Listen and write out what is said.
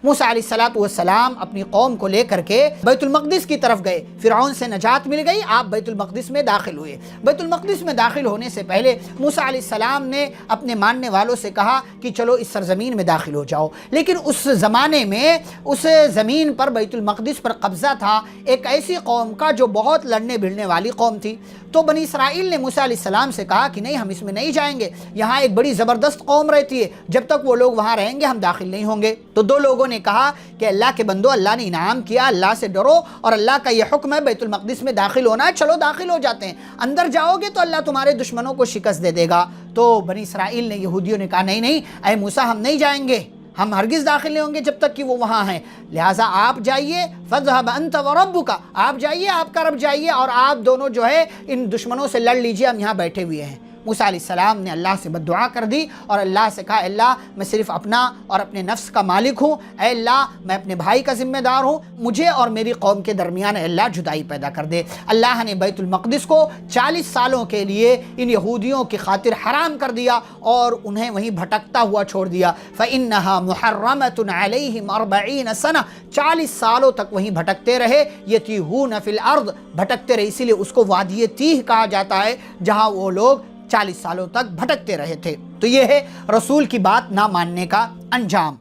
موسیٰ علیہ الصلوۃ والسلام اپنی قوم کو لے کر کے بیت المقدس کی طرف گئے، فرعون سے نجات مل گئی، آپ بیت المقدس میں داخل ہوئے۔ بیت المقدس میں داخل ہونے سے پہلے موسیٰ علیہ السلام نے اپنے ماننے والوں سے کہا کہ چلو اس سرزمین میں داخل ہو جاؤ، لیکن اس زمانے میں اس زمین پر بیت المقدس پر قبضہ تھا ایک ایسی قوم کا جو بہت لڑنے بھڑنے والی قوم تھی۔ تو بنی اسرائیل نے موسیٰ علیہ السلام سے کہا کہ نہیں، ہم اس میں نہیں جائیں گے، یہاں ایک بڑی زبردست قوم رہتی ہے، جب تک وہ لوگ وہاں رہیں گے ہم داخل نہیں ہوں گے۔ تو دو لوگوں نے کہا کہ اللہ کے بندو، اللہ نے انعام کیا، اللہ سے ڈرو، اور اللہ کا یہ حکم ہے بیت المقدس میں داخل ہونا ہے، چلو داخل ہو جاتے ہیں، اندر جاؤ گے تو اللہ تمہارے دشمنوں کو شکست دے دے گا۔ تو بنی اسرائیل نے، یہودیوں نے کہا نہیں نہیں اے موسیٰ، ہم نہیں جائیں گے، ہم ہرگز داخل نہیں ہوں گے جب تک کہ وہ وہاں ہیں، لہٰذا آپ جائیے، فَاذْهَبْ أَنْتَ وَرَبُّكَ، آپ جائیے، آپ کا رب جائیے، اور آپ دونوں جو ہے ان دشمنوں سے لڑ لیجیے، ہم یہاں بیٹھے ہوئے ہیں۔ موسیٰ علیہ السلام نے اللہ سے بد دعا کر دی اور اللہ سے کہا، اے اللہ میں صرف اپنا اور اپنے نفس کا مالک ہوں، اے اللہ میں اپنے بھائی کا ذمہ دار ہوں، مجھے اور میری قوم کے درمیان اے اللہ جدائی پیدا کر دے۔ اللہ نے بیت المقدس کو 40 سالوں کے لیے ان یہودیوں کی خاطر حرام کر دیا اور انہیں وہیں بھٹکتا ہوا چھوڑ دیا۔ فَإِنَّهَا مُحَرَّمَةٌ عَلَيْهِمْ 40 سنة، 40 سالوں تک وہیں بھٹکتے رہے، یتیہون فی الارض، بھٹکتے رہے، اسی لیے اس کو وادی تیہ کہا جاتا ہے، جہاں وہ لوگ 40 سالوں تک بھٹکتے رہے تھے۔ تو یہ ہے رسول کی بات نہ ماننے کا انجام۔